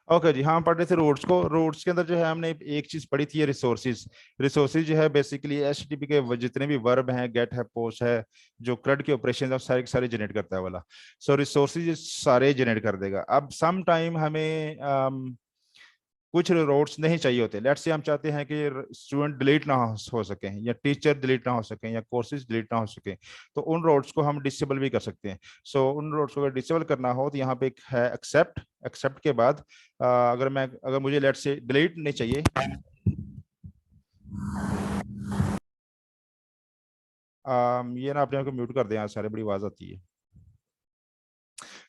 Okay जी, हाँ हम पढ़ रहे थे रूट्स को। रूट्स के अंदर जो है हमने एक चीज पढ़ी थी, रिसोर्सेज। रिसोर्सेज जो है बेसिकली एचटीटीपी के जितने भी वर्ब हैं, गेट है, पोस्ट है, जो CRUD के ऑपरेशन है, सारे के सारे जनरेट करता है वाला। सो रिसोर्सेज सारे जनरेट कर देगा। अब सम टाइम हमें कुछ रोड्स नहीं चाहिए होते। लेट्स से हम चाहते हैं कि स्टूडेंट डिलीट ना हो सके, या टीचर डिलीट ना हो सके, या कोर्सेज डिलीट ना हो सके, तो उन रोड्स को हम डिसेबल भी कर सकते हैं। सो उन रोड्स को अगर डिसेबल करना हो तो यहाँ पे एक है एक्सेप्ट। एक्सेप्ट के बाद अगर मुझे लेट्स से डिलीट नहीं चाहिए, ये ना अपने आप को म्यूट कर दें, यहाँ सारे बड़ी आवाज आती है।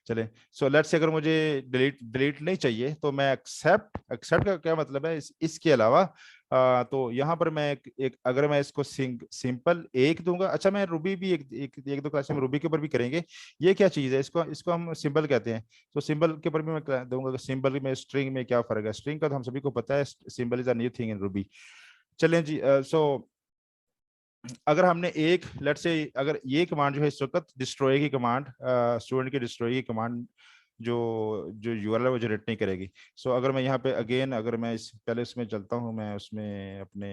चले, सो लेट्स से अगर मुझे डिलीट डिलीट नहीं चाहिए तो मैं एक्सेप्ट। एक्सेप्ट का क्या मतलब है, इसके अलावा तो यहाँ पर मैं अगर मैं इसको सिंपल एक दूंगा। अच्छा, मैं रूबी भी एक दो क्लास में रूबी के ऊपर भी करेंगे। ये क्या चीज है, इसको इसको हम सिंबल कहते हैं। तो सिंबल के ऊपर भी मैं दूंगा, सिंबल में स्ट्रिंग में क्या फर्क है। स्ट्रिंग का तो हम सभी को पता है, symbol is a new thing in Ruby. चलें जी, सो अगर हमने एक लेट्स से अगर ये कमांड जो है इस वक्त डिस्ट्रॉय की कमांड, स्टूडेंट की डिस्ट्रॉय की कमांड, जो जो यूआरएल है वो जनरेट नहीं करेगी। सो अगर मैं यहाँ पे अगेन, अगर मैं इस पहले उसमें चलता हूँ, मैं उसमें अपने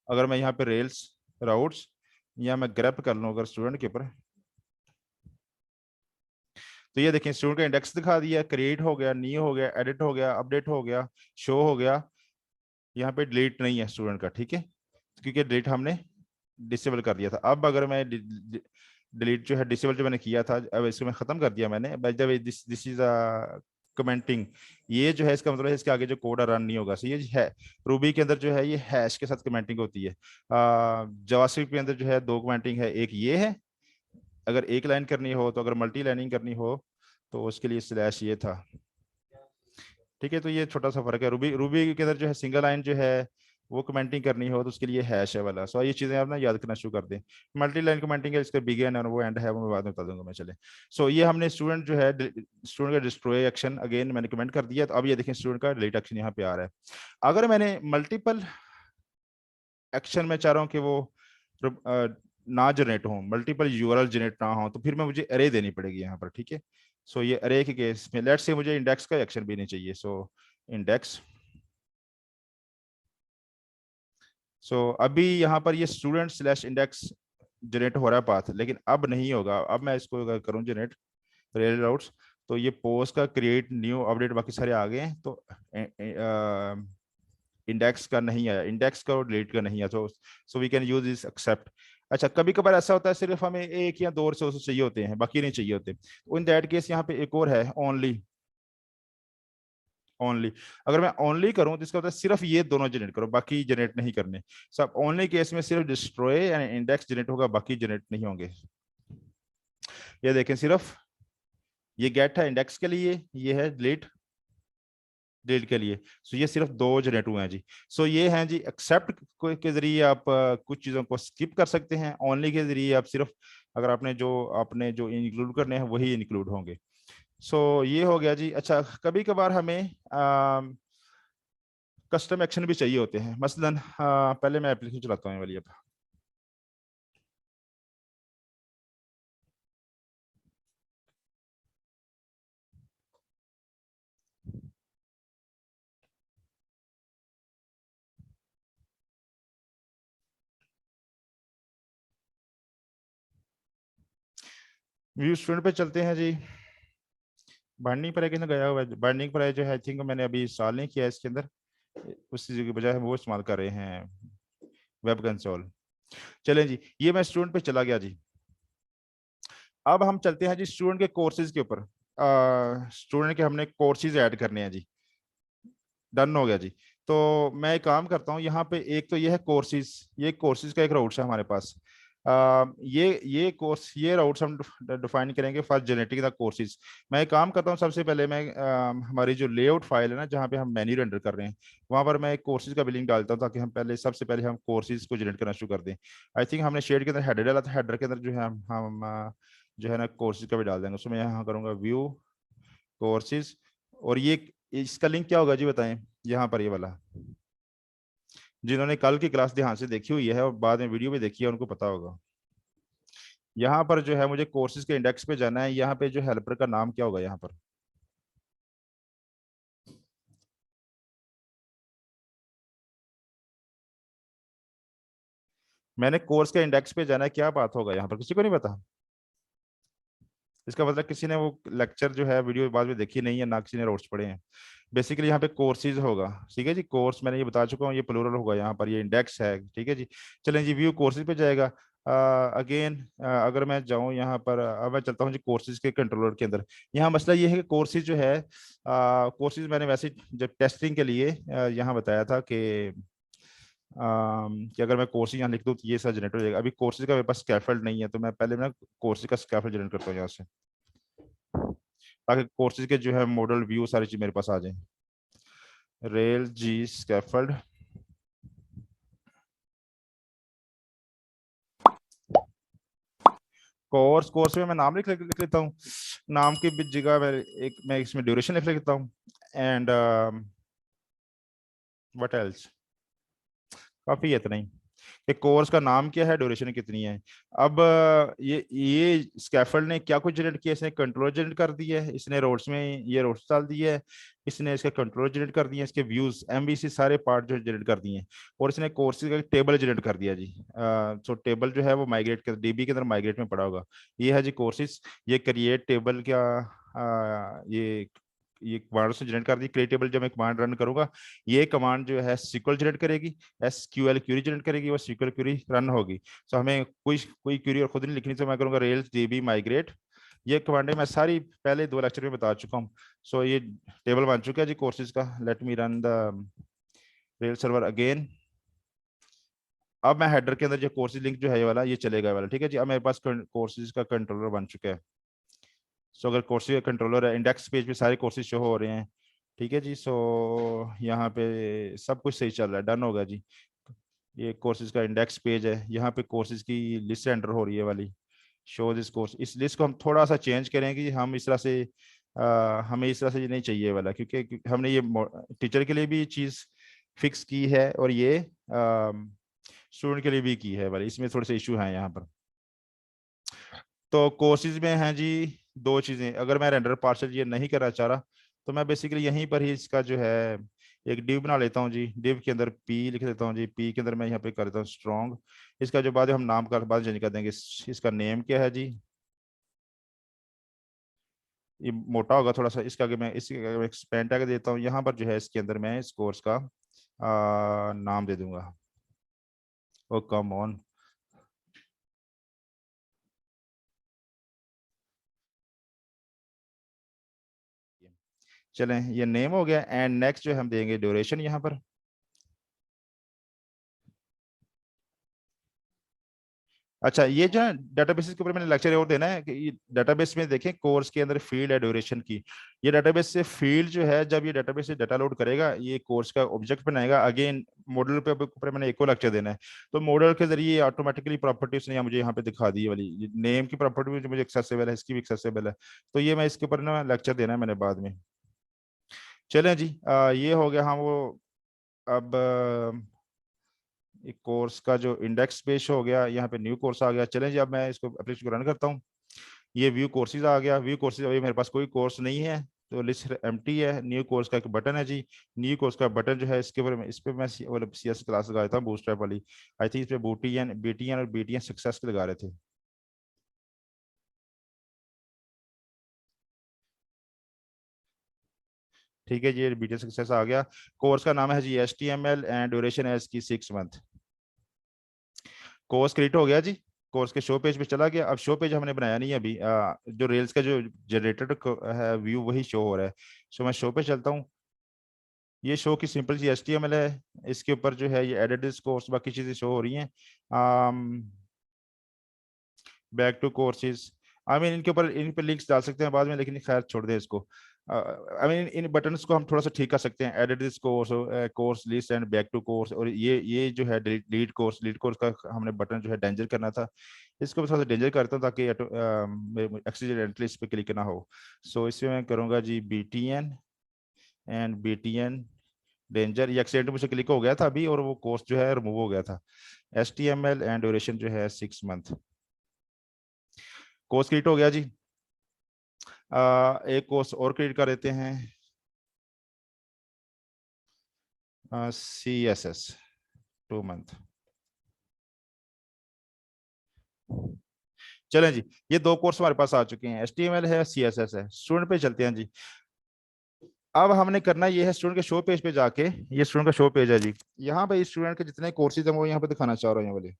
अगर मैं यहाँ पे रेल्स राउट्स या मैं ग्रेप कर लूँ अगर स्टूडेंट के ऊपर, तो ये देखें स्टूडेंट का इंडेक्स दिखा दिया, क्रिएट हो गया, न्यू हो गया, एडिट हो गया, अपडेट हो गया, शो हो गया। यहाँ पे डिलीट नहीं है स्टूडेंट का, ठीक है, क्योंकि डिलीट हमने डिसेबल कर दिया था। अब अगर मैं डिलीट जो है डिसेबल जो मैंने किया था, अब इसको मैं खत्म कर दिया मैंने। By the way this is a commenting, ये जो है इसका मतलब है इसके आगे जो कोड रन नहीं होगा। सो ये है रूबी के अंदर जो है ये हैश के साथ कमेंटिंग होती है। जावास्क्रिप्ट के अंदर जो है दो कमेंटिंग है, एक ये है अगर एक लाइन करनी हो, तो अगर मल्टी लाइनिंग करनी हो तो उसके लिए स्लैश ये था, ठीक है। तो ये छोटा सा फर्क है। रूबी रूबी के अंदर जो है सिंगल लाइन जो है वो कमेंटिंग करनी हो तो उसके लिए हैश है वाला। सो ये चीजें आप ना याद करना शुरू कर दें। मल्टी लाइन कमेंटिंग है, इसका बिगिन और वो एंड है, वो मैं बाद में बता दूंगा मैं। चले, सो ये हमने स्टूडेंट जो है स्टूडेंट का डिस्ट्रॉय एक्शन अगेन मैंने कमेंट कर दिया। तो अब ये देखें स्टूडेंट का डिलीट एक्शन यहाँ पे आ रहा है। अगर मैंने मल्टीपल एक्शन में चाह रहा हूँ कि वो ना जनरेट हो, मल्टीपल यूआरएल जनरेट ना हो, तो फिर मैं मुझे अरे देनी पड़ेगी यहाँ पर, ठीक है। सो ये अरे के केस में लेट्स से मुझे इंडेक्स का एक्शन भी नहीं चाहिए। सो इंडेक्स, सो अभी यहाँ पर ये स्टूडेंट स्लैश इंडेक्स जनरेट हो रहा है पाथ, लेकिन अब नहीं होगा। अब मैं इसको अगर करूँ जनरेट रेल राउट्स, तो ये पोस्ट का क्रिएट न्यू अपडेट बाकी सारे आ गए हैं। तो इंडेक्स का नहीं आया, इंडेक्स का और डिलीट का नहीं आया। तो so we can use this except. अच्छा, कभी कभार ऐसा होता है सिर्फ हमें एक या दो रिसोर्सेज चाहिए होते हैं, बाकी नहीं चाहिए होते। इन दैट केस यहाँ पे एक और है, ओनली। ओनली, अगर मैं ओनली करूं तो इसका मतलब सिर्फ ये दोनों जनरेट करो, बाकी जनरेट नहीं करने। सब ओनली केस में सिर्फ डिस्ट्रॉय एंड इंडेक्स जनरेट होगा, बाकी जनरेट नहीं होंगे। ये देखें, सिर्फ ये गेट है इंडेक्स के लिए, ये है डिलीट डिलीट के लिए। सो ये सिर्फ दो जनरेट हुए हैं जी। सो ये हैं जी एक्सेप्ट के जरिए आप कुछ चीजों को स्किप कर सकते हैं। ओनली के जरिए आप सिर्फ अगर आपने जो इंक्लूड करने हैं वही इंक्लूड होंगे। सो ये हो गया जी। अच्छा, कभी कभार हमें कस्टम एक्शन भी चाहिए होते हैं। मसलन पहले मैं एप्लीकेशन चलाता हूँ ये वाली। अब व्यू स्टूडेंट पे चलते हैं जी। बाइंडिंग पर किसने गया हुआ है, बाइंडिंग पर जो है आई थिंक मैंने अभी इंस्टॉल नहीं किया है इसके अंदर, उस चीज की बजाय हम वो इस्तेमाल कर रहे हैं, वेब कंसोल। चलें जी, ये मैं स्टूडेंट पे चला गया जी। अब हम चलते हैं जी स्टूडेंट के कोर्सेज के ऊपर। स्टूडेंट के हमने कोर्सेज ऐड करने हैं जी। डन हो गया जी। तो मैं एक काम करता हूँ यहाँ पे, एक तो ये है कोर्सेज, ये कोर्सेज का एक राउट्स है हमारे पास। ये कोर्स, ये राउट्स हम डिफाइन करेंगे फॉर जनरेटिंग द कोर्सेज। मैं एक काम करता हूँ, सबसे पहले मैं हमारी जो लेआउट फाइल है ना जहाँ पे हम मेन्यू रेंडर कर रहे हैं, वहाँ पर मैं एक कोर्सेज का भी लिंक डालता हूँ, ताकि हम पहले सबसे पहले हम कोर्सेज को जनरेट करना शुरू कर दें। आई थिंक हमने शेड के अंदर हेडर डाला था, हेडर के अंदर जो है जो है ना कोर्सेज का भी डाल देंगे। उसमें मैं यहाँ करूँगा व्यू कोर्सेज, और ये इसका लिंक क्या होगा जी बताएं। यहाँ पर ये वाला, जिन्होंने कल की क्लास ध्यान से देखी हुई है और बाद में वीडियो भी देखी है उनको पता होगा। यहाँ पर जो है मुझे कोर्सेज के इंडेक्स पे जाना है, यहाँ पे जो हेल्पर का नाम क्या होगा यहाँ पर? मैंने कोर्स के इंडेक्स पे जाना है, क्या बात होगा यहाँ पर, किसी को नहीं पता? इसका मतलब किसी ने वो लेक्चर जो है वीडियो बाद में देखी नहीं है, ना किसी ने नोट्स पढ़े हैं। बेसिकली यहाँ पे कोर्सेज होगा, ठीक है जी। कोर्स मैंने ये बता चुका हूँ, ये प्लूरल होगा यहाँ पर, ये इंडेक्स है, ठीक है जी। चलें जी, व्यू कोर्सेज पे जाएगा। अगेन अगर मैं जाऊँ यहाँ पर, अब मैं चलता हूँ जी कोर्सेज के कंट्रोलर के अंदर। यहाँ मसला ये है कि कोर्सेज जो है, कोर्सेज मैंने वैसे जब टेस्टिंग के लिए यहाँ बताया था कि अगर मैं कोर्सेज यहाँ लिख दूँ तो ये सारा जनरेट हो जाएगा। अभी कोर्सेज का मेरे पास स्कैफोल्ड नहीं है, तो मैं पहले ना कोर्सेज का स्कैफोल्ड जनरेट करता हूँ यहाँ से, ताकि कोर्सेज के जो है मॉडल व्यू सारी चीज मेरे पास आ जाए। रेल जी स्कैफोल्ड, कोर्स में मैं नाम लिख लेता हूँ। नाम की जगह मैं इसमें ड्यूरेशन लिख लेता हूँ। एंड व्हाट एल्स, काफी है इतना ही। कि कोर्स का नाम क्या है, ड्यूरेशन कितनी है। अब ये स्कैफोल्ड ने क्या कुछ जनरेट किया, इसने कंट्रोलर जनरेट कर दिया है, इसने रोड्स में ये रोड्स डाल दिया है, इसने इसके कंट्रोलर जनरेट कर दिए, इसके व्यूज एमबीसी सारे पार्ट जो जनरेट कर दिए हैं, और इसने कोर्सेज का टेबल जनरेट कर दिया जी। सो टेबल जो है वो माइग्रेट कर डीबी के अंदर माइग्रेट में पड़ा होगा। ये है जी कोर्सेज। ये क्रिएट टेबल क्या, ये कमांड से जनरेट कर दी। क्रिएट टेबल जब मैं कमांड रन करूंगा, ये कमांड जो है सिक्वल जनरेट करेगी, एसक्यूएल क्यूरी जनरेट करेगी, वो सिक्वल क्यूरी रन होगी। तो हमें कोई कोई क्यूरी और खुद नहीं लिखनी, तो मैं करूंगा रेल्स डीबी माइग्रेट। ये कमांडें मैं सारी पहले 2 लेक्चर में बता चुका हूँ। सो ये टेबल बन चुका है जी कोर्सेज का। Let me run the rail server again. अब मैं हेडर के अंदर जो कोर्सेज लिंक जो है ये वाला, ये चलेगा ये वाला, ठीक है जी। अब मेरे पास कोर्सेज का कंट्रोलर बन चुका है। सो अगर कोर्सेज का कंट्रोलर है, इंडेक्स पेज पे सारे कोर्सेज शो हो रहे हैं, ठीक है जी। सो यहाँ पे सब कुछ सही चल रहा है, डन होगा जी। ये कोर्सेज का इंडेक्स पेज है, यहाँ पे कोर्सेज की लिस्ट एंटर हो रही है वाली, शो दिस कोर्स। इस लिस्ट को हम थोड़ा सा चेंज करेंगे, हम इस तरह से हमें इस तरह से ये नहीं चाहिए वाला, क्योंकि हमने ये टीचर के लिए भी चीज़ फिक्स की है, और ये स्टूडेंट के लिए भी की है वाली, इसमें थोड़े से इशू हैं यहाँ पर। तो कोर्सेज में हैं जी 2 चीज़ें। अगर मैं रेंडर पार्सल ये नहीं करना चाह रहा, तो मैं बेसिकली यहीं पर ही इसका जो है एक डिव बना लेता हूँ जी। डिव के अंदर पी लिख देता हूँ जी। पी के अंदर मैं यहाँ पे कर देता हूँ स्ट्रॉन्ग। इसका जो बाद हम नाम का बाद चेंज कर देंगे, इसका नेम क्या है जी। ये मोटा होगा थोड़ा सा, इसका आगे मैं इसके आगे मैं एक्सपेंड टैग देता हूँ। यहाँ पर जो है इसके अंदर मैं इस कोर्स का नाम दे दूंगा, ओ कम ऑन। चलें, ये नेम हो गया। एंड नेक्स्ट जो हम देंगे ड्यूरेशन यहाँ पर। अच्छा, ये जो है डेटाबेस के ऊपर मैंने लेक्चर और देना है, कि ये डेटाबेस में देखें कोर्स के अंदर फील्ड है ड्यूरेशन की। ये डेटाबेस से फील्ड जो है, जब ये डेटाबेस से डाटा लोड करेगा, ये कोर्स का ऑब्जेक्ट बनाएगा। अगेन मॉडल पे ऊपर मैंने एक और लेक्चर देना है, तो मॉडल के जरिए ऑटोमेटिकली प्रॉपर्टीज ने मुझे यहाँ पे दिखा दी है वाली नेम की प्रॉपर्टी जो मुझे एक्सेसिबल है, इसकी भी एक्सेसिबल है। तो ये मैं इसके ऊपर ना लेक्चर देना है मैंने बाद में। चलें जी, ये हो गया। हाँ वो अब एक कोर्स का जो इंडेक्स पेश हो गया, यहाँ पे न्यू कोर्स आ गया। चलें जी, अब मैं इसको एप्लीकेशन को रन करता हूँ। ये व्यू कोर्सेज आ गया। व्यू कोर्सेज, अभी मेरे पास कोई कोर्स नहीं है, तो लिस्ट एम्प्टी है। न्यू कोर्स का एक बटन है जी। न्यू कोर्स का बटन जो है, इसके ऊपर इस पे मैं मतलब सीएस क्लास लगा देता हूँ, बूटस्ट्रैप वाली। आई थिंक इस पे बीटीएन और बीटीएन सक्सेस लगा रहे थे। ठीक है जी, बीटीएन सक्सेस आ गया। कोर्स का नाम है जी HTML एंड ड्यूरेशन है इसकी 6 मंथ। कोर्स क्रिएट हो गया जी। कोर्स के शो पेज पे चला गया। अब शो पेज हमने बनाया नहीं है अभी, जो रेल्स का जो जनरेटेड है व्यू वही शो हो रहा है। सो मैं शो पे चलता हूँ। ये शो की सिंपल सी HTML है। इसके ऊपर जो है ये एडिट दिस कोर्स, बाकी चीजें शो हो रही हैं। Back to courses, I mean इनके ऊपर इन पे लिंक्स डाल सकते हैं बाद में, लेकिन खैर छोड़ दें इसको। आई मीन इन बटन्स को हम थोड़ा सा ठीक कर सकते हैं। Edit this course, course list and back to course. और ये जो है डिलीट कोर्स का हमने बटन जो है डेंजर करना था, इसको भी थोड़ा सा डेंजर करता हूँ, ताकि एक्सीडेंटली इस पे क्लिक ना हो। सो इसमें मैं करूँगा जी BTN एंड BTN डेंजर। ये एक्सीडेंट मुझसे क्लिक हो गया था अभी, और वो कोर्स जो है रिमूव हो गया था। HTML एंड ड्यूरेशन जो है 6 मंथ। कोर्स क्रिएट हो गया जी। एक कोर्स और क्रिएट कर देते हैं, CSS 2 मंथ। चलें जी, ये दो कोर्स हमारे पास आ चुके हैं, HTML है, CSS है। स्टूडेंट पे चलते हैं जी। अब हमने करना ये है, स्टूडेंट के शो पेज पे जाके, ये स्टूडेंट का शो पेज है जी, यहाँ पे स्टूडेंट के जितने कोर्सेज हैं वो यहाँ पे दिखाना चाह रहा हूँ, ये वाले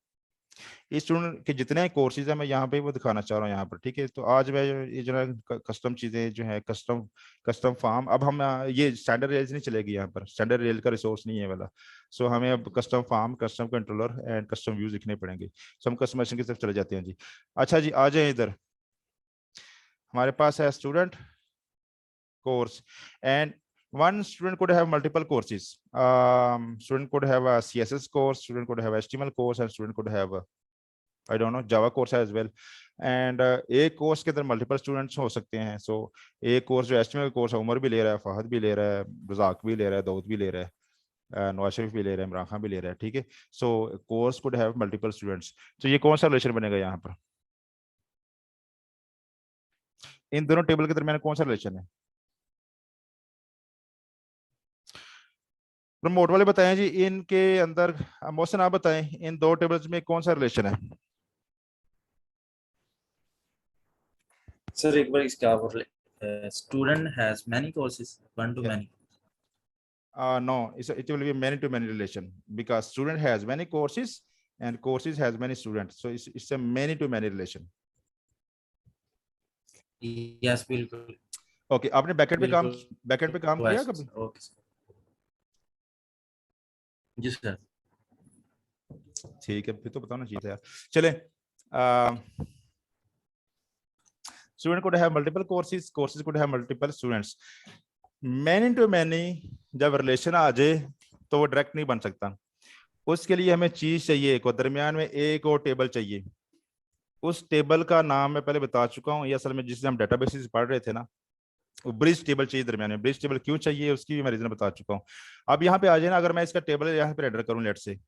स्टूडेंट के जितने कोर्सेज हैं मैं यहाँ पे वो दिखाना चाह रहा हूँ यहाँ पर, ठीक है। तो आज मैं ये जो है कस्टम चीजें जो है, कस्टम कस्टम फार्म, अब हम ये स्टैंडर्ड रेल्स नहीं चलेगी यहाँ पर, स्टैंडर्ड रेल का रिसोर्स नहीं है वाला। सो हमें अब custom form, custom controller and custom views लिखने पड़ेंगे। सो हम कस्टमाइजेशन की तरफ चले जाते हैं जी। अच्छा जी, आ जाए इधर, हमारे पास है student course and one student could have multiple courses. Student could have a CSS course, student could have HTML course, and student could have I don't know Java course as well. And एक course के अंदर multiple students हो सकते हैं। सो एक course जो HTML course है, उमर भी ले रहा है, फहद भी ले रहा है, रजाक भी ले रहा है, दाऊद भी ले रहा है, नवाज शरीफ भी ले रहा है, इमरान खान भी ले रहा है, ठीक है। सो course could have multiple students. तो ये कौन सा रिलेशन बनेगा यहाँ पर, इन दोनों टेबल के दरमियान कौन सा रिलेशन है? प्रमोट वाले बताएं जी, इनके अंदर मोहसिन आप बताएं, इन दो टेबल्स में कौन सा रिलेशन है? सर एक बार इसका आप student has many courses, one two many. No, it will be many to many relation because student has many courses and courses has many students, so it's a many to many relation. Yes बिल्कुल। Okay, आपने backend पे काम किया कभी? Okay जी sir. ठीक है, फिर तो बताना चाहिए था यार। चले, student could have multiple courses, courses could have multiple students. Many to many जब रिलेशन आ जाए तो वो डायरेक्ट नहीं बन सकता। उसके लिए हमें चीज चाहिए, एक और दरमियान में एक और टेबल चाहिए। उस टेबल का नाम मैं पहले बता चुका हूँ, ये असल में जिससे हम डेटाबेसेस पढ़ रहे थे ना, वो ब्रिज टेबल चाहिए दरमियान में। ब्रिज टेबल क्यों चाहिए उसकी भी मैं रीजन बता चुका हूँ। अब यहाँ पे आ जाए ना, अगर मैं इसका टेबल यहाँ पे एंटर करूँ, लेट से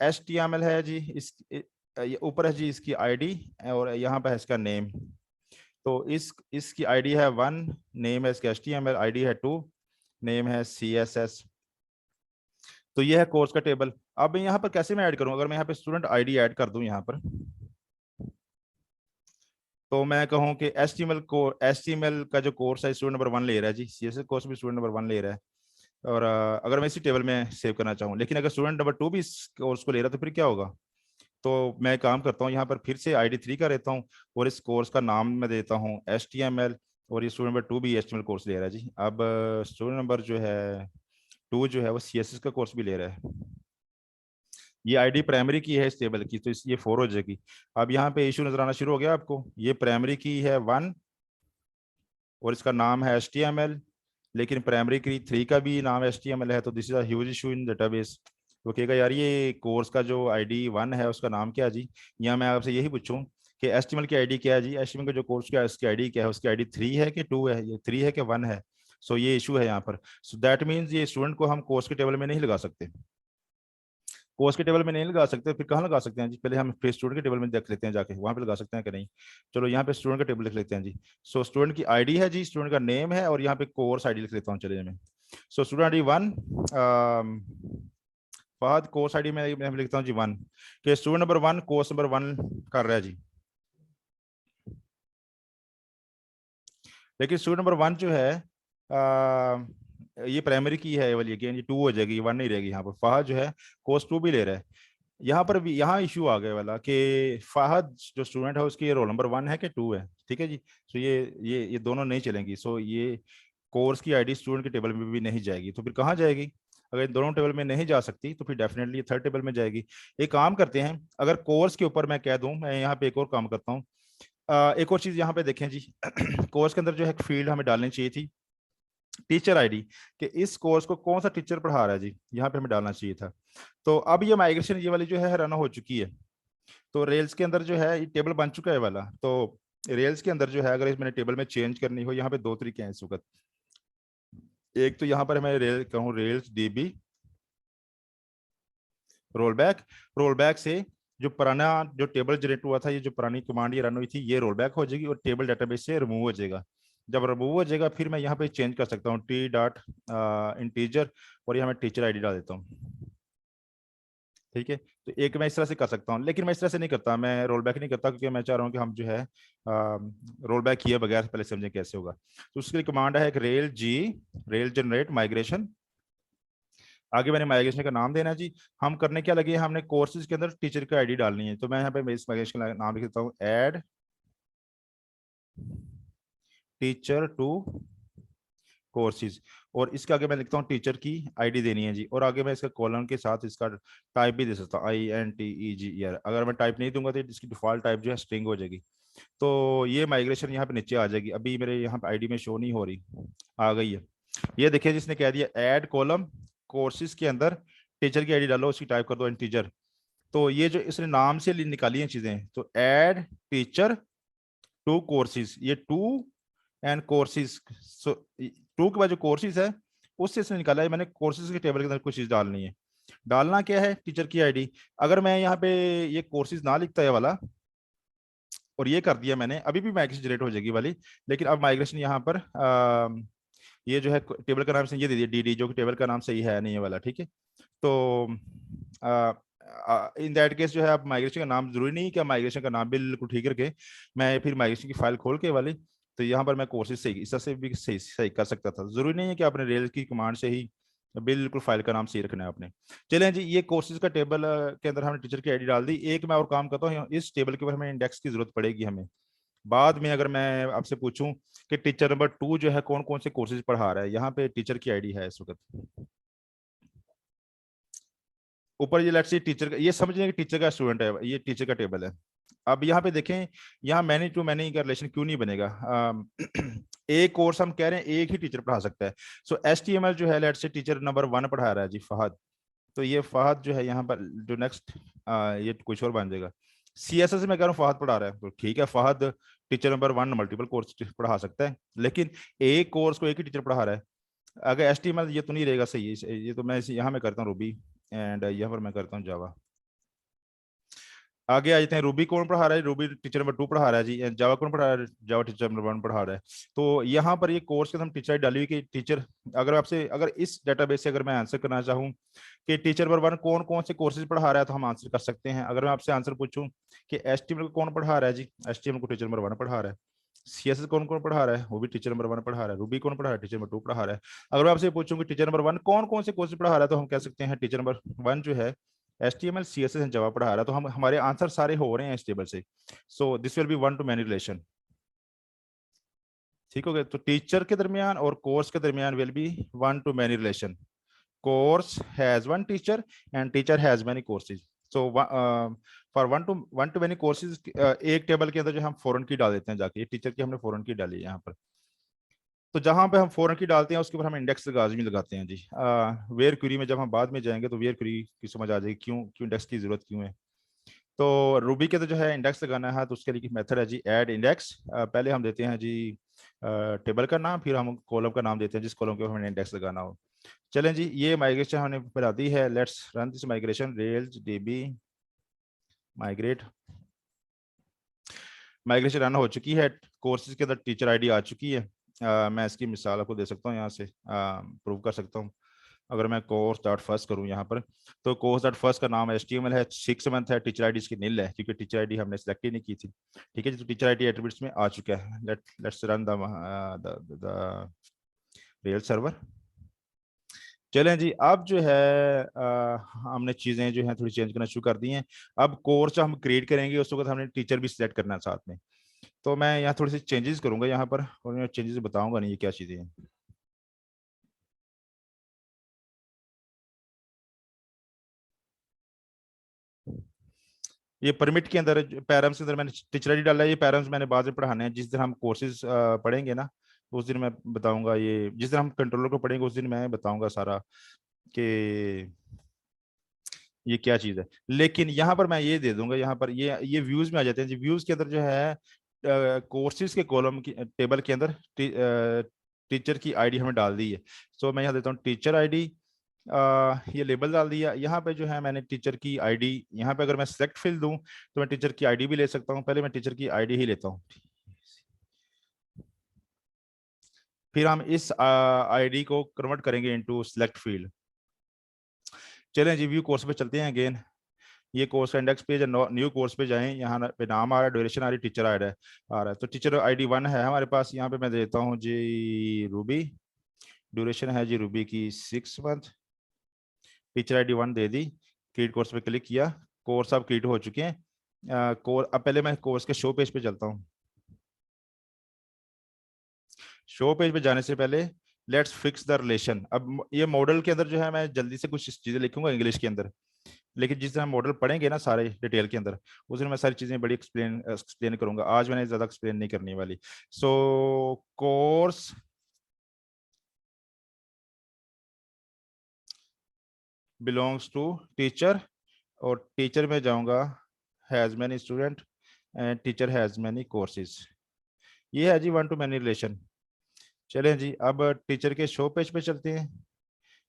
HTML है जी, इस ऊपर है जी इसकी ID और यहाँ पे है इसका नेम। तो इसकी ID है 1, नेम है इसका HTML, ID है 2, नेम है CSS। तो ये है कोर्स का टेबल। अब मैं यहाँ पर कैसे मैं ऐड करूँ? अगर मैं यहाँ पे स्टूडेंट ID ऐड कर दूं यहाँ पर, तो मैं कहूँ कि HTML का जो कोर्स है स्टूडेंट नंबर 1 ले रहा है जी, CSS कोर्स भी स्टूडेंट नंबर 1 ले रहा है। और अगर मैं इसी टेबल में सेव करना चाहूँ, लेकिन अगर स्टूडेंट नंबर 2 भी इस कोर्स को ले रहा है तो फिर क्या होगा? तो मैं काम करता हूँ, यहाँ पर फिर से ID 3 का रहता हूँ और इस कोर्स का नाम मैं देता हूँ HTML, और ये स्टूडेंट नंबर 2 भी HTML कोर्स ले रहा है जी। अब स्टूडेंट नंबर जो है 2 जो है वो CSS का कोर्स भी ले रहा है। ये ID प्राइमरी की है इस टेबल की, तो ये 4 हो जाएगी। अब यहाँ पे इशू नजर आना शुरू हो गया आपको, ये प्राइमरी की है 1 और इसका नाम है HTML, लेकिन प्राइमरी की 3 का भी नाम HTML है, तो this is a huge issue in database. तो कहेगा यार ये कोर्स का जो ID 1 है उसका नाम क्या है जी? यहाँ मैं आपसे यही पूछूं कि HTML की ID क्या है जी? HTML का जो कोर्स क्या है उसकी ID क्या है? उसकी ID 3 है कि 2 है? ये 3 है कि 1 है? सो ये इशू है यहाँ पर। सो दैट मीन्स ये स्टूडेंट को हम कोर्स के टेबल में नहीं लगा सकते। कोर्स के टेबल में नहीं लगा सकते, फिर कहाँ लगा सकते हैं जी? पहले हम फिर स्टूडेंट के टेबल में देख लेते हैं, जाके वहां पे लगा सकते हैं कि नहीं। चलो यहाँ पे स्टूडेंट का टेबल लिख लेते हैं जी। सो स्टूडेंट की ID है जी, स्टूडेंट का नेम है, और यहाँ पे कोर्स ID लिख लेता हूँ चलिए मैं। So student ID 1, Fahad course ID में लिखता हूँ जी 1, कि स्टूडेंट नंबर 1 कोर्स नंबर 1 कर रहा है जी। लेकिन स्टूडेंट नंबर 1 जो है ये प्राइमरी की है वाली, अगेन ये 2 हो जाएगी, 1 नहीं रहेगी। यहाँ पर फहद जो है कोर्स 2 भी ले रहा है। यहाँ पर भी यहाँ इशू आ गया वाला कि फहद जो स्टूडेंट है उसकी रोल नंबर 1 है कि 2 है, ठीक है जी। सो ये दोनों नहीं चलेंगी। सो ये कोर्स की ID स्टूडेंट के टेबल में भी नहीं जाएगी, तो फिर कहाँ जाएगी? अगर इन दोनों टेबल में नहीं जा सकती तो फिर डेफिनेटली थर्ड टेबल में जाएगी। एक काम करते हैं, अगर कोर्स के ऊपर मैं कह दूं, मैं यहाँ पे एक और काम करता हूँ। एक और चीज यहाँ पे देखें जी, कोर्स के अंदर जो है फील्ड हमें डालनी चाहिए थी टीचर ID, कि इस कोर्स को कौन सा टीचर पढ़ा रहा है जी, यहाँ पे हमें डालना चाहिए था। तो अब ये माइग्रेशन ये वाली जो है रन हो चुकी है। तो रेल्स के अंदर जो है ये टेबल बन चुका है वाला। तो रेल्स के अंदर जो है अगर मैंने टेबल में चेंज करनी हो, यहाँ पे 2 तरीके हैं इस वक्त। एक तो यहाँ पर मैं कहूँ रेल्स DB रोल बैक से जो पुराना जो टेबल जनरेट हुआ था, ये जो पुरानी कमांड ये रन हुई थी, ये रोल बैक हो जाएगी और टेबल डेटाबेस से रिमूव हो जाएगा। जब रिमूव हो जाएगा फिर मैं यहाँ पे चेंज कर सकता हूँ टी डॉट इंटीजर, और यहाँ मैं टीचर आईडी डाल देता हूँ। ठीक है, तो एक मैं इस तरह से कर सकता हूँ, लेकिन मैं इस तरह से नहीं करता, मैं रोल बैक नहीं करता, क्योंकि मैं चाह रहा हूँ कि हम जो है रोल बैक किए बगैर पहले समझें कैसे होगा। तो उसके लिए कमांड है एक रेल जनरेट माइग्रेशन। आगे मैंने माइग्रेशन का नाम देना है जी। हम करने क्या लगे, हमने कोर्सेज के अंदर टीचर की आईडी डालनी है, तो मैं यहाँ पे इस माइग्रेशन का नाम लिख देता हूँ ऐड टीचर टू कोर्सेज, और इसके आगे मैं लिखता हूँ टीचर की आईडी देनी है जी, और आगे मैं इसका कॉलम के साथ इसका टाइप भी दे सकता हूँ INTEGER। अगर मैं टाइप नहीं दूंगा तो इसकी डिफॉल्ट टाइप जो है स्ट्रिंग हो जाएगी। तो ये माइग्रेशन यहाँ पे नीचे आ जाएगी, अभी मेरे यहाँ पे आईडी में शो नहीं हो रही, आ गई है। ये देखिए जिसने कह दिया ऐड कॉलम कोर्सेज के अंदर टीचर की आईडी डालो, उसकी टाइप कर दो इंटीजर। तो ये जो इसने नाम से निकाली हैं चीजें, तो ऐड टीचर टू कोर्सेज, ये टू एंड कोर्सेज, टू के बाद जो कोर्सेज है उससे इसने निकाला है, मैंने कोर्सेज के टेबल के अंदर कुछ चीज डालनी है। डालना क्या है, टीचर की आईडी। अगर मैं यहाँ पे ये कोर्सेज ना लिखता है वाला और ये कर दिया मैंने, अभी भी माइग्रेशन जनरेट हो जाएगी वाली, लेकिन अब माइग्रेशन यहाँ पर ये जो है टेबल का नाम से ये दे दिया DD, जो कि टेबल का नाम सही है नहीं है वाला, ठीक है। तो इन दैट केस जो है अब माइग्रेशन का नाम जरूरी नहीं कि माइग्रेशन का नाम बिल्कुल ठीक करके मैं फिर माइग्रेशन की फाइल खोल के वाली, तो यहाँ पर मैं कोर्सेज सही इस तरह से भी सही सही कर सकता था। जरूरी नहीं है कि आपने रेल की कमांड से ही बिल्कुल फाइल का नाम सही रखना है आपने। चलें जी, ये कोर्सेज का टेबल के अंदर हमने टीचर की आईडी डाल दी। एक मैं और काम करता हूँ, इस टेबल के ऊपर हमें इंडेक्स की जरूरत पड़ेगी हमें बाद में। अगर मैं आपसे पूछूं कि टीचर नंबर 2 जो है कौन कौन से कोर्सेज पढ़ा रहा है, यहाँ पे टीचर की आईडी है इस वक्त ऊपर, ये लेट्स से टीचर का, ये समझ लें कि टीचर का स्टूडेंट है, ये टीचर का टेबल है। अब यहाँ पे देखें, यहाँ मैनी टू मैनी का रिलेशन क्यों नहीं बनेगा। एक कोर्स हम कह रहे हैं एक ही टीचर पढ़ा सकता है। सो HTML जो है लेट्स से टीचर नंबर 1 पढ़ा रहा है जी फहद, तो ये फहद जो है यहाँ पर जो नेक्स्ट ये कुछ और बन जाएगा। CSS में कह रहा हूँ फहद पढ़ा रहा है, तो ठीक है, Fahad teacher number 1 multiple course पढ़ा सकता है, लेकिन एक कोर्स को एक ही टीचर पढ़ा रहा है। अगर HTML ये तो नहीं रहेगा सही, ये तो मैं यहाँ में करता हूँ रूबी, एंड यहाँ पर मैं करता हूँ जावा। आगे आ जाते हैं, रूबी कौन पढ़ा रहा है, रूबी टीचर नंबर 2 पढ़ा रहा है जी, एंड जावा कौन पढ़ा रहा है, जावा टीचर नंबर 1 पढ़ा रहा है। तो यहाँ पर ये कोर्स के हम टीचर डाली हुई कि टीचर, अगर आपसे अगर इस डेटाबेस से अगर मैं आंसर करना चाहूँ कि टीचर नंबर 1 कौन कौन से कोर्सेज पढ़ा रहा है, तो हम आंसर कर सकते हैं। अगर मैं आपसे आंसर पूछूं कि HTML को कौन पढ़ा रहा है जी, HTML को टीचर नंबर 1 पढ़ा रहा है। CSS कौन कौन पढ़ा रहा है, वो भी टीचर नंबर 1 पढ़ा रहा है। रूबी कौन पढ़ा रहा है, टीचर नंबर 2 पढ़ा रहा है। अगर मैं आपसे पूछूं कि टीचर नंबर 1 कौन कौन से कोर्सेज पढ़ा रहा है, तो हम कह सकते हैं टीचर नंबर 1 जो है HTML CSS एंड जावा पढ़ा रहा है। तो हम हमारे आंसर सारे हो रहे हैं इस टेबल से। So this will be 1 to many relation. ठीक हो गया, तो टीचर के दरमियान और कोर्स के दरमियान will be 1 to many relation. Course has 1 teacher and teacher has many courses. So for 1 to many courses, एक टेबल के अंदर जो हम फॉरेन की डाल देते हैं जाके, ये टीचर की हमने फॉरेन की डाली है यहाँ पर, तो जहां पे हम फॉरेन की डालते हैं उसके ऊपर हम इंडेक्स लाजमी लगाते हैं जी। वेयर क्वेरी में जब हम बाद में जाएंगे तो वेयर क्वेरी की समझ आ जाएगी क्यों क्यों इंडेक्स की जरूरत क्यों है। तो रूबी के तो जो है इंडेक्स लगाना है, तो उसके लिए मेथड है जी ऐड इंडेक्स। पहले हम देते हैं जी टेबल का नाम, फिर हम कॉलम का नाम देते हैं जिस कॉलम के ऊपर हमें इंडेक्स लगाना हो। चलें जी, ये माइग्रेशन हमने बना दी है। Let's run this migration, rails DB migrate. Migration run हो चुकी है, कोर्सेज के अंदर टीचर आईडी आ चुकी है। मैं इसकी मिसाल आपको दे सकता हूँ, यहाँ से प्रूव कर सकता हूँ। अगर मैं कोर्स डॉट फर्स्ट करूँ यहाँ पर, तो कोर्स डॉट फर्स्ट का नाम HTML है, 6 मंथ है, टीचर आईडी इसकी नील है क्योंकि टीचर आईडी हमने सेलेक्ट ही नहीं की थी। ठीक है जी, तो टीचर आईडी एट्रीब्यूट्स में आ चुका है। Let's run the real server. चलें जी, अब जो है हमने चीज़ें जो हैं थोड़ी चेंज करना शुरू कर दी हैं। अब कोर्स हम क्रिएट करेंगे उस वक्त हमने टीचर भी सिलेक्ट करना है साथ में, तो मैं यहाँ थोड़ी सी चेंजेस करूंगा यहाँ पर, और मैं चेंजेस बताऊंगा नहीं ये क्या चीज़ें हैं। ये परमिट के अंदर पैरम्स के अंदर मैंने टीचर आईडी डाला है, ये पैरम्स मैंने बाद में पढ़ाने हैं, जिस दिन हम कोर्सेज पढ़ेंगे ना उस दिन मैं बताऊंगा, ये जिस दिन हम कंट्रोलर को पढ़ेंगे उस दिन मैं बताऊंगा सारा कि ये क्या चीज़ है। लेकिन यहाँ पर मैं ये दे दूंगा, यहाँ पर ये व्यूज में आ जाते हैं जी। व्यूज के अंदर जो है कोर्सेज के कॉलम की टेबल के अंदर टीचर की आईडी हमें डाल दी है। सो मैं यहाँ देता हूँ टीचर आईडी ये लेबल डाल दिया। यहाँ पे जो है मैंने टीचर की आईडी, यहाँ पे अगर मैं सेलेक्ट फील्ड दूं तो मैं टीचर की आईडी भी ले सकता हूँ। पहले मैं टीचर की आईडी ही लेता हूँ, फिर हम इस आईडी को कन्वर्ट करेंगे इनटू सिलेक्ट फील्ड। चलें जी, व्यू कोर्स पे चलते हैं अगेन। ये कोर्स का इंडेक्स पेज, न्यू कोर्स पे जाएं, यहाँ पे नाम आ रहा है, ड्यूरेशन आ रही है, टीचर आ रहा है। तो टीचर आईडी 1 है हमारे पास। यहाँ पे मैं देता हूँ जी रूबी, ड्यूरेशन है जी रूबी की 6 मंथ। टीचर आईडी 1 दे दी, क्रिएट कोर्स पे क्लिक किया, कोर्स अब क्रिएट हो चुके हैं। अब पहले मैं कोर्स के शो पेज पे चलता हूँ। शो पेज पे जाने से पहले लेट्स फिक्स द रिलेशन। अब ये मॉडल के अंदर जो है मैं जल्दी से कुछ चीजें लिखूंगा इंग्लिश के अंदर, लेकिन जिस दिन हम मॉडल पढ़ेंगे ना सारे डिटेल के अंदर, उस दिन मैं सारी चीजें बड़ी एक्सप्लेन करूंगा। आज मैंने ज्यादा एक्सप्लेन नहीं करने वाली। So course belongs to teacher, और टीचर में जाऊंगा has many student and teacher has many courses. ये है जी 1 to many रिलेशन। चलें जी, अब टीचर के शो पेज पे चलते हैं,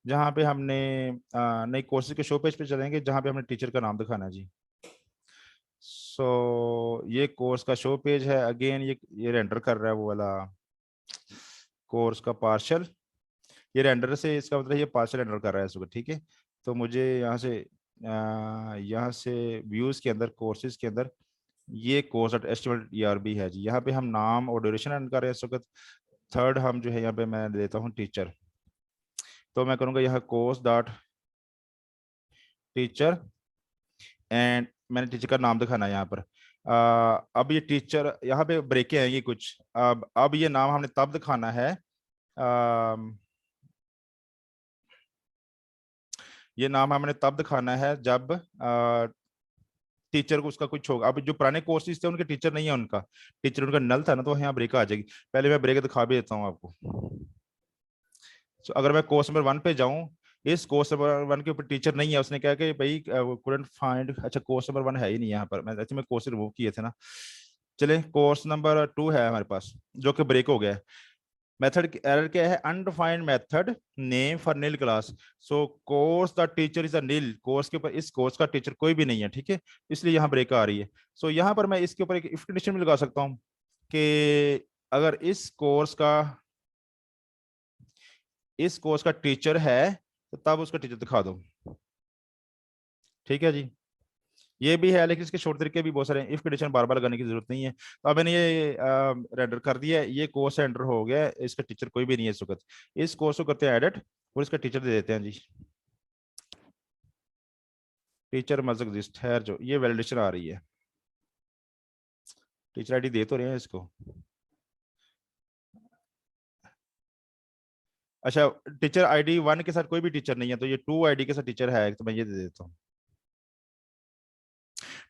जहाँ पे हमने नई कोर्सेज के शो पेज पे चलेंगे, जहाँ पे हमने टीचर का नाम दिखाना है जी। सो ये कोर्स का शो पेज है। अगेन ये रेंडर कर रहा है वो वाला कोर्स का पार्शल। ये रेंडर से इसका मतलब ये पार्शल रेंडर कर रहा है इसको, ठीक है। तो मुझे यहाँ से व्यूज के अंदर, कोर्सेज के अंदर ये कोर्स एस्टिमेट ईआरबी है जी। यहाँ पे हम नाम और ड्यूरेशन एंटर कर रहे हैं इस वक्त। थर्ड हम जो है यहाँ पे मैं देता हूँ टीचर। तो मैं करूँगा यहाँ कोर्स डॉट टीचर, एंड मैंने टीचर का नाम दिखाना है यहाँ पर। अब ये टीचर, यहाँ पे ब्रेकें आएंगी कुछ। अब ये नाम हमने तब दिखाना है, ये नाम हमने तब दिखाना है जब टीचर को उसका कुछ होगा। अब जो पुराने कोर्सेज थे उनके टीचर नहीं है, उनका टीचर उनका नल था ना, तो यहाँ ब्रेक आ जाएगी। पहले मैं ब्रेक दिखा भी देता हूँ आपको। अगर मैं कोर्स नंबर 1 पे जाऊं, इस कोर्स नंबर 1 के ऊपर टीचर नहीं है, उसने कहा कि भाई कुडंट फाइंड, अच्छा कोर्स नंबर 1 है ही नहीं यहाँ पर। मैं कोर्स रिमूव किए थे ना। चले, कोर्स नंबर 2 है हमारे पास जो कि ब्रेक हो गया है। मेथड एरर क्या है? Undefined method name for nil class. So course the teacher is a nil, course के ऊपर इस कोर्स का टीचर कोई भी नहीं है, ठीक है, इसलिए यहाँ ब्रेक आ रही है। सो यहाँ पर मैं इसके ऊपर एक इफ कंडीशन भी लगा सकता हूँ कि अगर इस कोर्स का टीचर है तो तब उसका टीचर दिखा दो, ठीक है जी। ये भी है, लेकिन इसके शॉर्ट तरीके भी बहुत सारे हैं, इफ कंडीशन बार बार लगाने की जरूरत नहीं है। तो अब मैंने ये रेंडर कर दिया है, ये कोर्स एंटर हो गया है, इसका टीचर कोई भी नहीं है इस वक्त। इस कोर्स को करते हैं एडिट और इसका टीचर दे देते हैं जी, टीचर मस्ट एग्जिस्ट है। जो ये वैलिडेशन आ रही है, टीचर आईडी दे तो रहे हैं इसको। अच्छा, टीचर आईडी 1 के साथ कोई भी टीचर नहीं है, तो ये 2 आईडी के साथ टीचर है, तो मैं ये दे देता हूँ,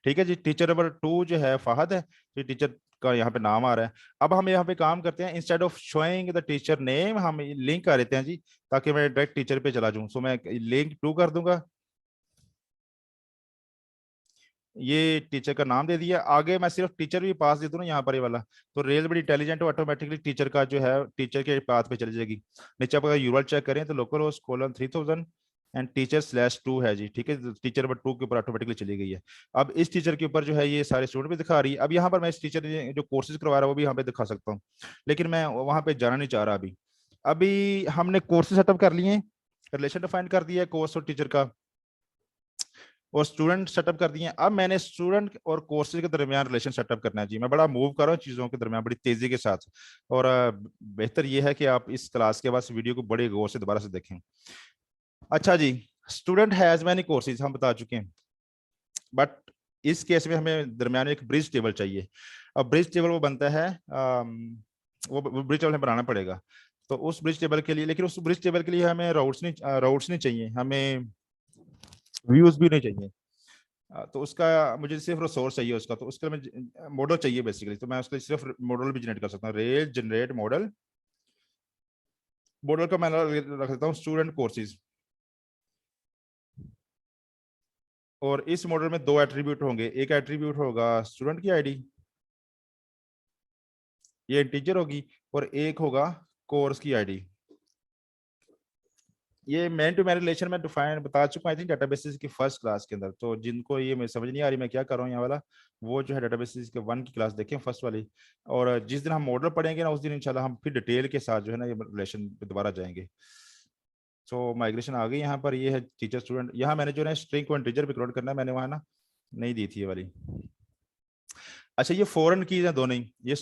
ठीक है जी। टीचर नंबर 2 जो है फहद है, तो टीचर का यहाँ पे नाम आ रहा है। अब हम यहाँ पे काम करते हैं, instead of showing the teacher name हम लिंक कर देते हैं जी, ताकि मैं डायरेक्ट टीचर पे चला जाऊं। सो मैं लिंक टू कर दूंगा, ये टीचर का नाम दे दिया। आगे मैं सिर्फ टीचर भी पास दे दूं ना यहाँ पर, ये वाला, तो रेल बड़ी इंटेलिजेंट ऑटोमेटिकली टीचर का जो है टीचर के पाथ पे चली जाएगी। नीचे आप अगर यूआरएल चेक करें तो local host colon 3000 and teacher /2 है जी, ठीक है। टीचर नंबर 2 के ऊपर ऑटोमेटिकली चली गई है। अब इस टीचर के ऊपर जो है ये सारे स्टूडेंट भी दिखा रही है। अब यहाँ पर मैं इस टीचर जो कोर्सेज करवा रहा है वो भी यहाँ पे दिखा सकता हूँ, लेकिन मैं वहां पे जाना नहीं चाह रहा अभी। अभी हमने कोर्सेज सेटअप कर लिए, रिलेशन डिफाइन कर दिया है कोर्स और टीचर का, और स्टूडेंट सेटअप कर दिए। अब मैंने स्टूडेंट और कोर्सेज के दरमियान रिलेशन सेटअप करना है जी। मैं बड़ा मूव कर रहा हूँ चीजों के दरमियान बड़ी तेजी के साथ, और बेहतर यह है कि आप इस क्लास के बाद वीडियो को बड़े गौर से दोबारा से देखें। अच्छा जी, स्टूडेंट हैज मैनी कोर्सेज हम बता चुके हैं, बट इस केस में हमें दरमियान एक ब्रिज टेबल चाहिए। अब ब्रिज टेबल वो बनता है, वो ब्रिज टेबल हमें बनाना पड़ेगा। तो उस ब्रिज टेबल के लिए, लेकिन उस ब्रिज टेबल के लिए हमें राउट्स नहीं चाहिए, हमें व्यूज भी नहीं चाहिए। तो उसका मुझे सिर्फ रिसोर्स चाहिए उसका, तो उसके लिए मॉडल चाहिए बेसिकली। तो मैं उसके लिए सिर्फ मॉडल भी जनरेट कर सकता हूँ, रेल जनरेट मॉडल। मॉडल का मैं रख देता हूँ स्टूडेंट कोर्सेज, और इस मॉडल में 2 एट्रीब्यूट होंगे। एक एट्रीब्यूट होगा स्टूडेंट की आईडी, ये इंटीजर होगी, और एक होगा कोर्स की आईडी। ये मैन टू मैन रिलेशन में डिफाइन बता चुका आई थिंक डेटाबेसेस की फर्स्ट क्लास के अंदर। तो जिनको ये मैं समझ नहीं आ रही मैं क्या कर रहा हूँ यहाँ वाला, वो जो है डेटाबेसेस के 1 की क्लास देखें, फर्स्ट वाली। और जिस दिन हम मॉडल पढ़ेंगे ना, उस दिन इंशाल्लाह हम फिर डिटेल के साथ जो है ना ये रिलेशन पे दोबारा जाएंगे। सो माइग्रेशन आ गई यहाँ पर। ये है टीचर स्टूडेंट। यहाँ मैंने जो है स्ट्रिंग को इंटीजर पे कन्वर्ट करना है, मैंने वहाँ ना नहीं दी थी ये वाली। अच्छा, ये फॉरेन कीज है दोनों ही।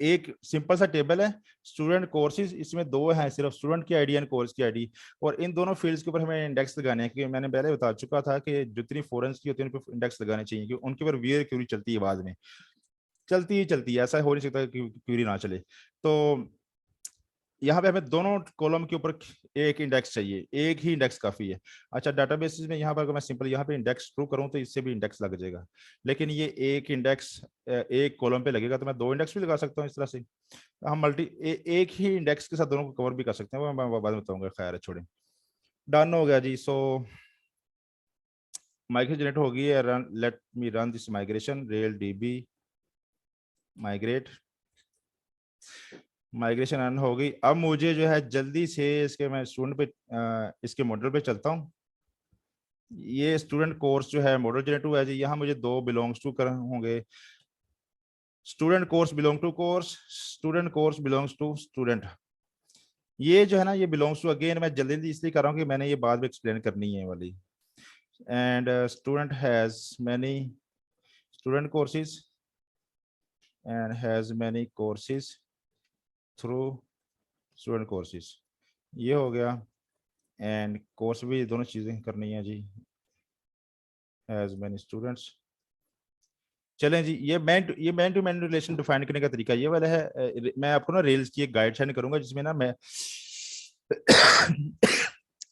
एक सिंपल सा टेबल है, स्टूडेंट कोर्सेज, इसमें दो हैं सिर्फ, स्टूडेंट की आईडी एंड कोर्स की आईडी। और इन दोनों फील्ड्स के ऊपर हमें इंडेक्स लगाने हैं, क्योंकि मैंने पहले बता चुका था कि जितनी फॉरेन की होती है उन पर इंडेक्स लगाने चाहिए, क्योंकि उनके ऊपर वीआर क्यूरी चलती है, बाद में चलती है, ऐसा हो नहीं सकता कि क्यूरी ना चले। तो यहाँ पे हमें दोनों कॉलम के ऊपर एक इंडेक्स चाहिए, एक ही इंडेक्स काफी है। अच्छा, डाटाबेसेस में यहाँ पर अगर मैं सिंपल यहाँ पे इंडेक्स ट्रू करूँ तो इससे भी इंडेक्स लग जाएगा, लेकिन ये एक इंडेक्स एक कॉलम पे लगेगा, तो मैं 2 इंडेक्स भी लगा सकता हूँ इस तरह से। हम एक ही इंडेक्स के साथ दोनों को कवर भी कर सकते हैं, वो मैं बाद में बताऊंगा, खैर है, छोड़ें। डन हो गया जी। सो माइग्रेशन जनरेट हो गई है। Run, let me run this migration, rail dB migrate. Migration run हो गई। अब मुझे जो है जल्दी से इसके, मैं स्टूडेंट पे इसके मॉडल पे चलता हूँ। ये स्टूडेंट कोर्स जो है मॉडल जनरेट हुआ है जी। यहाँ मुझे 2 बिलोंग्स टू कर होंगे। Student course belong to course, student course belongs to student. ये जो है ना, ये बिलोंग्स टू, अगेन मैं जल्दी जल्दी इसलिए कर रहा हूँ कि मैंने ये बाद में एक्सप्लेन करनी है वाली। And student has many student courses and has many courses through student courses. ये हो गया। एंड कोर्स भी दोनों चीजें करनी है जी, हैज मैनी स्टूडेंट्स। चलें जी, ये many to many relation define करने का तरीका ये वाला है। मैं आपको ना रेल्स की एक गाइड सेंड करूंगा, जिसमें ना मैं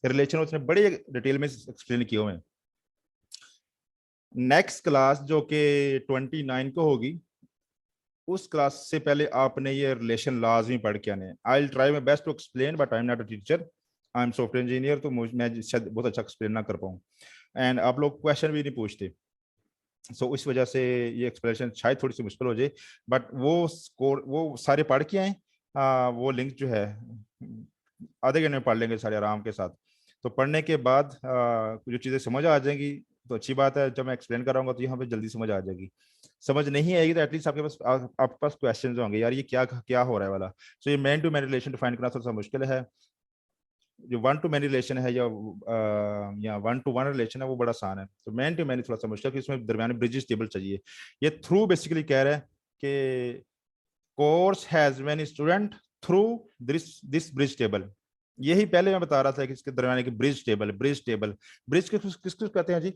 रिलेशन उसने बड़े डिटेल में एक्सप्लेन किए हुए हैं। नेक्स्ट क्लास जो कि 29 को होगी, उस क्लास से पहले आपने ये रिलेशन लाजमी पढ़ के आने। I will try my best to explain, but I am not a teacher, I am software engineer, तो मैं शायद बहुत अच्छा एक्सप्लेन ना कर पाऊँ। एंड आप लोग क्वेश्चन भी नहीं पूछते, सो इस वजह से ये एक्सप्लेनेशन शायद थोड़ी सी मुश्किल हो जाए। बट वो स्कोर वो सारे पढ़ के आए। वो लिंक जो है आधे घंटे में पढ़ लेंगे सारे आराम के साथ। तो पढ़ने के बाद जो चीज़ें समझ आ जाएंगी तो अच्छी बात है, जब मैं एक्सप्लेन कराऊंगा तो यहाँ पे जल्दी समझ आ जाएगी। समझ नहीं आएगी तो एटलीस्ट आपके पास आपके पास क्वेश्चन होंगे, यार ये क्या क्या हो रहा है वाला। सो ये many to many relation define करना थोड़ा सा मुश्किल है। जो 1 टू मैन रिलेशन है या 1 टू 1 रिलेशन है वो बड़ा आसान है। तो मैन टू मैन थोड़ा सा मुश्किल, कि इसमें दरमियान ब्रिजेस टेबल चाहिए। ये थ्रू बेसिकली कह रहा है कि course has many student through this bridge table. यही पहले मैं बता रहा था कि इसके दरमियान एक ब्रिज टेबल ब्रिज किसको कहते हैं जी?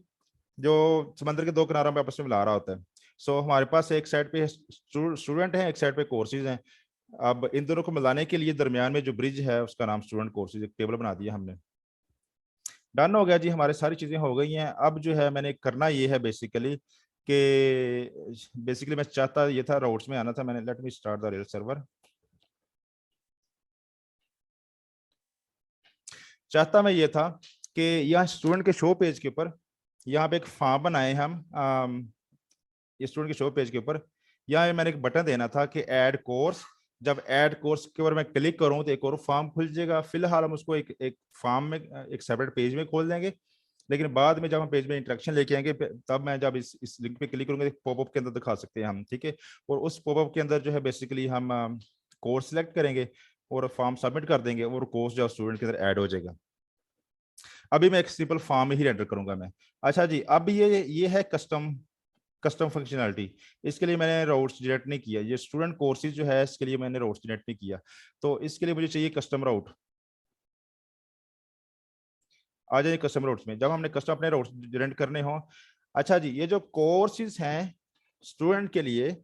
जो समंदर के 2 किनारों पे आपस में मिला रहा होता है। सो हमारे पास एक साइड पे स्टूडेंट है, एक साइड पे कोर्सेज हैं। अब इन दोनों को मिलाने के लिए दरमियान में जो ब्रिज है उसका नाम स्टूडेंट कोर्सेज, एक टेबल बना दिया हमने। डन हो गया जी, हमारे सारी चीजें हो गई हैं। अब जो है मैंने करना ये है बेसिकली मैं चाहता ये था राउट्स में आना था मैंने। Let me start the rail server. चाहता मैं ये था कि यहाँ स्टूडेंट के शो पेज के ऊपर यहाँ पे एक फॉर्म बनाए हम। स्टूडेंट के शो पेज के ऊपर यहाँ मैंने एक बटन देना था कि ऐड कोर्स। जब ऐड कोर्स के ऊपर मैं क्लिक करूँ तो एक और फॉर्म खुल जाएगा। फिलहाल हम उसको एक फॉर्म में एक सेपरेट पेज में खोल देंगे, लेकिन बाद में जब हम पेज में इंटरेक्शन लेके आएंगे तब मैं जब इस लिंक पे क्लिक करूंगा पॉपअप के अंदर दिखा सकते हैं हम, ठीक है। और उस पॉपअप के अंदर जो है बेसिकली हम कोर्स सिलेक्ट करेंगे और फॉर्म सबमिट कर देंगे और कोर्स जो स्टूडेंट के अंदर ऐड हो जाएगा। अभी मैं एक सिंपल फॉर्म ही रेंडर करूंगा मैं। अच्छा जी, अब ये है कस्टम फंक्शनलिटी। इसके लिए मैंने राउट्स जनरेट नहीं किया। ये स्टूडेंट कोर्सेज जो है इसके लिए मैंने राउट्स जनरेट नहीं किया, तो इसके लिए मुझे चाहिए कस्टम राउट। आ जाइए कस्टम राउट्स में, जब हमने कस्टम अपने राउट्स जनरेट करने हो। अच्छा जी, ये जो कोर्सेज हैं स्टूडेंट के लिए,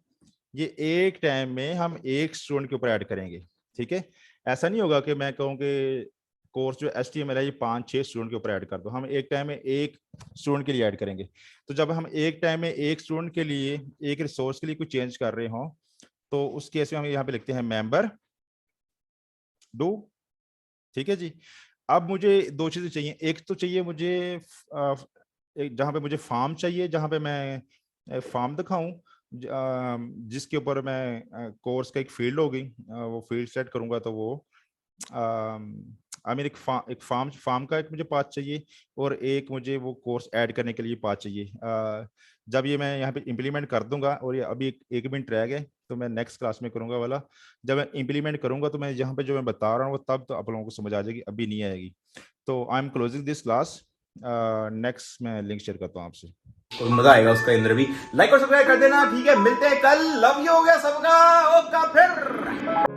ये एक टाइम में हम एक स्टूडेंट के ऊपर ऐड करेंगे, ठीक है। ऐसा नहीं होगा कि मैं कहूँ कि कोर्स जो HTML है ये 5-6 स्टूडेंट के ऊपर ऐड कर दो। हम एक टाइम में एक स्टूडेंट के लिए ऐड करेंगे। तो जब हम एक टाइम में एक स्टूडेंट के लिए एक रिसोर्स के लिए कुछ चेंज कर रहे हो, तो उस केस में हम यहाँ पे लिखते हैं मेंबर डू, ठीक है जी। अब मुझे 2 चीजें चाहिए। एक तो चाहिए मुझे जहाँ पे मुझे फॉर्म चाहिए, जहाँ पे मैं फॉर्म दिखाऊं, जिसके ऊपर मैं कोर्स का एक फील्ड होगी, वो फील्ड सेट करूंगा तो वो आई मीन एक फार्म का एक मुझे पाथ चाहिए और एक मुझे वो कोर्स ऐड करने के लिए पाथ चाहिए। जब ये मैं यहाँ पे इम्प्लीमेंट कर दूंगा, और ये अभी एक मिनट रह गए तो मैं नेक्स्ट क्लास में करूंगा वाला। जब मैं इम्प्लीमेंट करूंगा तो मैं यहाँ पे जो मैं बता रहा हूँ वो तब तो आप लोगों को समझ आ जाएगी, अभी नहीं आएगी। तो I am closing this class. Next मैं लिंक शेयर करता हूँ आपसे, और मजा आएगा उसके अंदर भी। लाइक और सब्सक्राइब कर देना, ठीक है, मिलते हैं कल। लव यू हो गया सबका, ओका फिर।